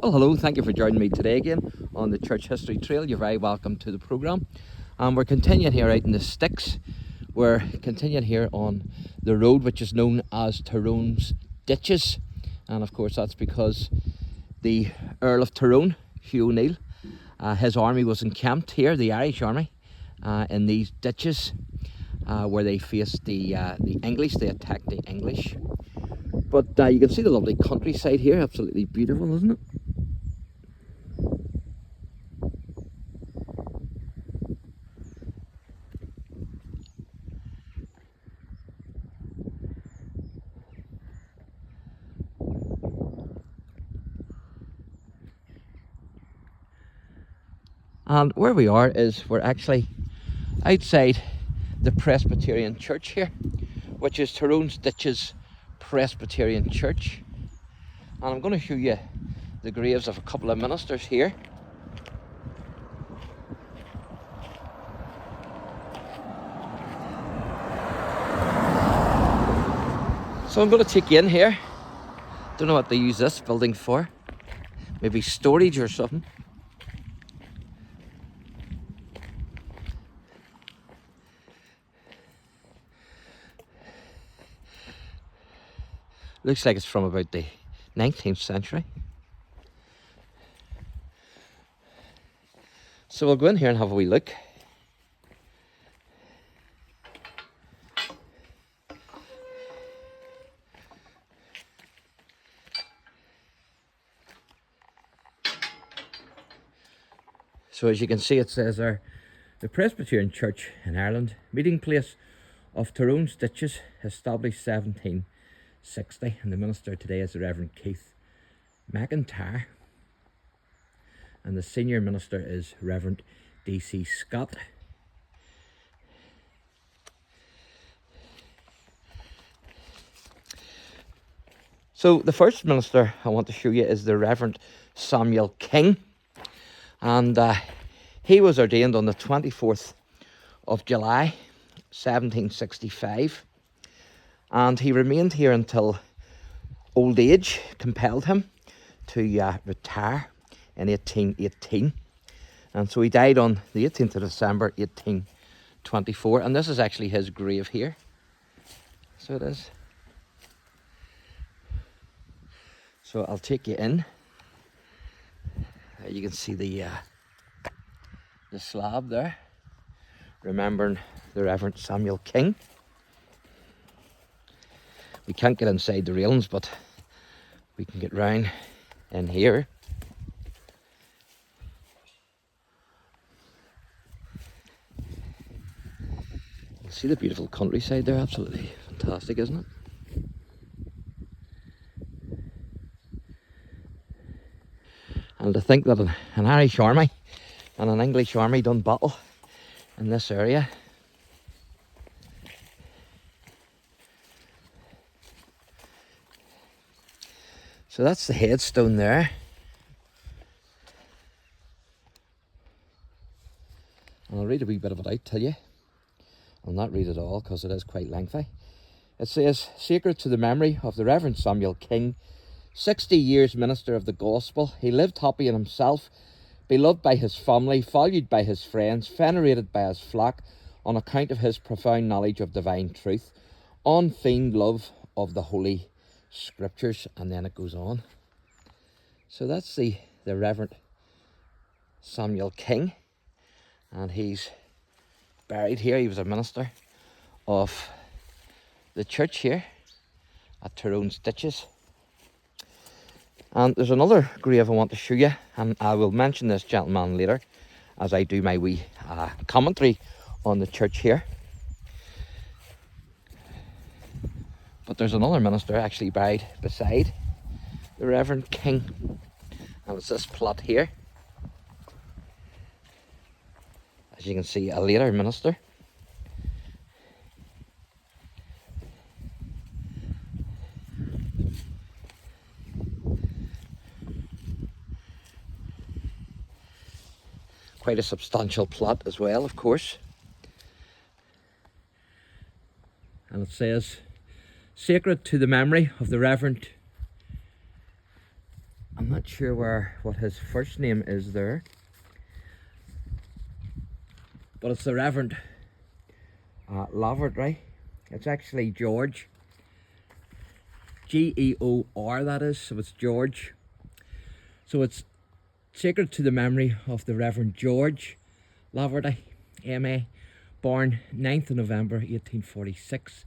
Well, hello, thank you for joining me today again on the Church History Trail. You're very welcome to the programme. We're continuing here out in the sticks. We're continuing here on the road which is known as Tyrone's Ditches. And of course that's because the Earl of Tyrone, Hugh O'Neill, his army was encamped here, the Irish army, in these ditches where they faced the English. They attacked the English. But you can see the lovely countryside here, absolutely beautiful, isn't it? And where we are is we're actually outside the Presbyterian church here, which is Tyrone's Ditches Presbyterian Church. And I'm going to show you the graves of a couple of ministers here. So I'm going to take you in here. Don't know what they use this building for. Maybe storage or something. Looks like it's from about the 19th century. So we'll go in here and have a wee look. So as you can see, it says there, the Presbyterian Church in Ireland, meeting place of Tyrone's Ditches, established 1760, and the minister today is the Reverend Keith McIntyre, and the senior minister is Reverend D.C. Scott. So the first minister I want to show you is the Reverend Samuel King, and he was ordained on the 24th of July 1765, and he remained here until old age compelled him to retire in 1818, and so he died on the 18th of December 1824, and this is actually his grave here. So it is. So I'll take you in. You can see the slab there, remembering the Reverend Samuel King. We can't get inside the railings, but we can get round in here. You see the beautiful countryside there, absolutely fantastic, isn't it? And to think that an Irish army and an English army done battle in this area. So that's the headstone there. And I'll read a wee bit of it out to you. I'll not read it all because it is quite lengthy. It says, "Sacred to the memory of the Reverend Samuel King, 60 years minister of the gospel. He lived happy in himself, beloved by his family, valued by his friends, venerated by his flock on account of his profound knowledge of divine truth, unfeigned love of the holy scriptures," and then it goes on. So that's the Reverend Samuel King, and he's buried here. He was a minister of the church here at Tyrone's Ditches. And there's another grave I want to show you, and I will mention this gentleman later as I do my wee commentary on the church here. But there's another minister actually buried beside the Reverend King, and it's this plot here. As you can see, a later minister. Quite a substantial plot as well, of course. And it says, "Sacred to the memory of the Reverend," and I'm not sure what his first name is there, but it's the Reverend Laverty. It's actually George, Geor, that is, so it's George. So it's sacred to the memory of the Reverend George Laverty, M.A., born 9th of November 1846.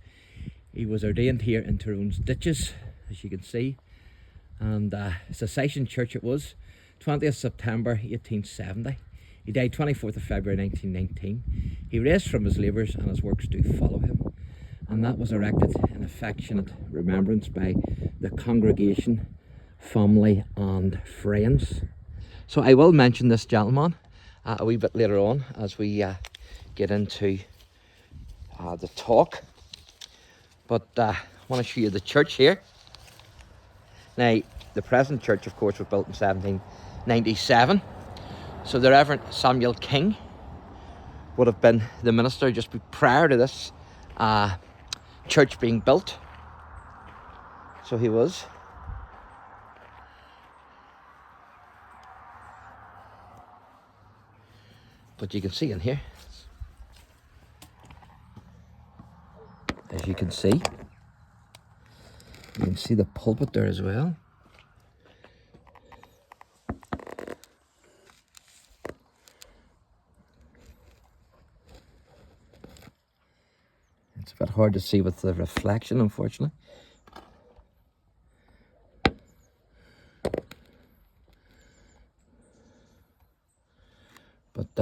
He was ordained here in Tyrone's Ditches, as you can see, and it's a Session church it was, 20th September 1870. He died 24th of February 1919. He raised from his labours, and his works do follow him. And that was erected in affectionate remembrance by the congregation, family and friends. So I will mention this gentleman a wee bit later on as we get into the talk. But I want to show you the church here. Now, the present church, of course, was built in 1797. So the Reverend Samuel King would have been the minister just prior to this church being built. So he was. But you can see in here, as you can see the pulpit there as well. It's a bit hard to see with the reflection, unfortunately. But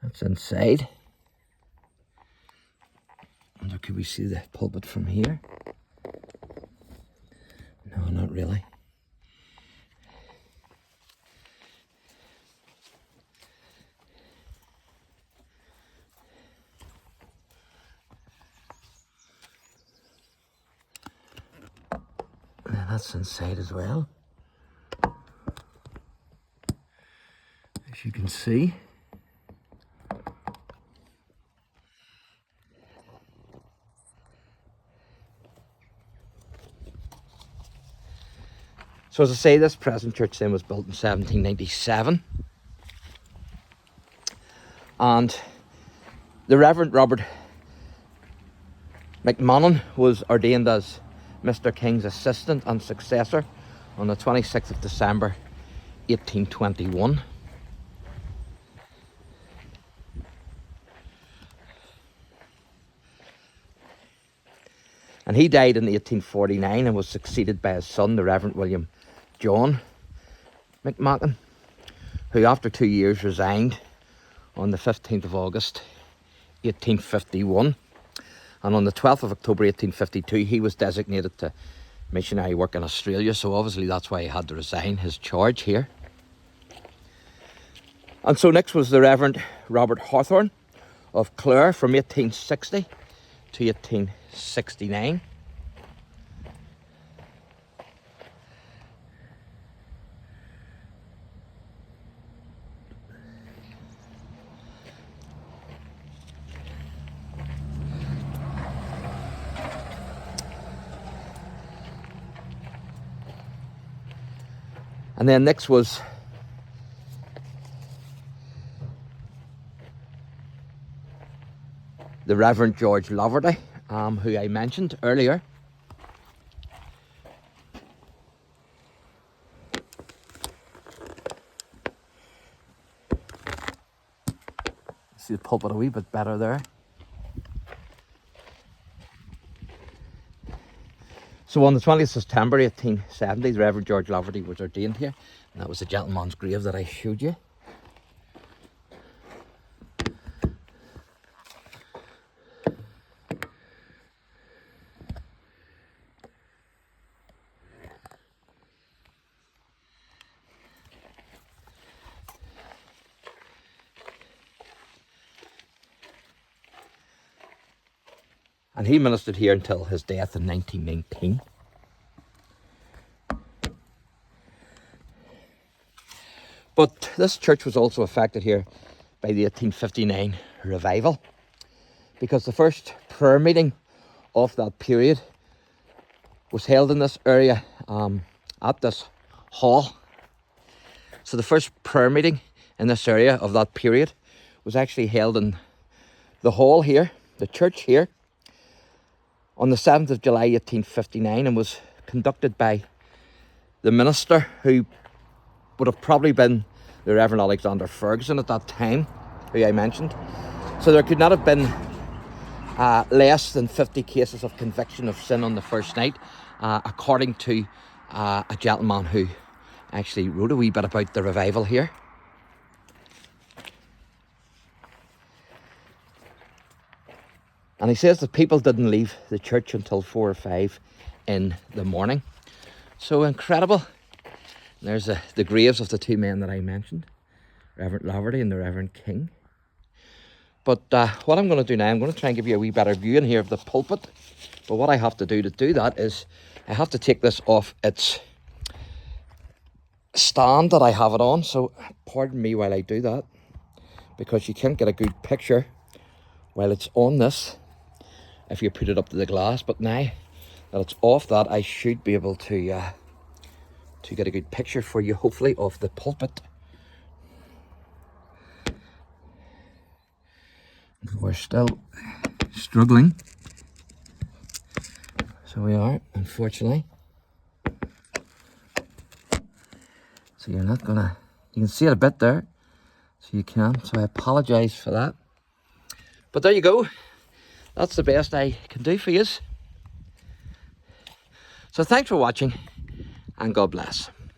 that's inside. And can we see the pulpit from here? No, not really. And that's inside as well. As you can see. So as I say, this present church then was built in 1797. And the Reverend Robert McMahon was ordained as Mr. King's assistant and successor on the 26th of December 1821. And he died in 1849 and was succeeded by his son, the Reverend William John McMahon, who after 2 years resigned on the 15th of August 1851. And on the 12th of October 1852 he was designated to missionary work in Australia, so obviously that's why he had to resign his charge here. And so next was the Reverend Robert Hawthorne of Clare from 1860 to 1869. And then next was the Reverend George Laverty, who I mentioned earlier. See the pulpit a wee bit better there. So on the 20th of September 1870, the Reverend George Laverty was ordained here, and that was the gentleman's grave that I showed you. And he ministered here until his death in 1919. But this church was also affected here by the 1859 revival, because the first prayer meeting of that period was held in this area at this hall. So the first prayer meeting in this area of that period was actually held in the hall here, the church here, on the 7th of July 1859, and was conducted by the minister, who would have probably been the Reverend Alexander Ferguson at that time, who I mentioned. So there could not have been less than 50 cases of conviction of sin on the first night, according to a gentleman who actually wrote a wee bit about the revival here. And he says that people didn't leave the church until 4 or 5 in the morning. So incredible. And there's the graves of the two men that I mentioned, Reverend Laverty and the Reverend King. But what I'm going to do now, I'm going to try and give you a wee better view in here of the pulpit. But what I have to do that is I have to take this off its stand that I have it on. So pardon me while I do that, because you can't get a good picture while it's on this if you put it up to the glass. But now that it's off that, I should be able to get a good picture for you, hopefully, of the pulpit. We're still struggling. So we are, unfortunately. So you're not gonna, you can see it a bit there, so you can, so I apologise for that. But there you go, that's the best I can do for you. So thanks for watching, and God bless.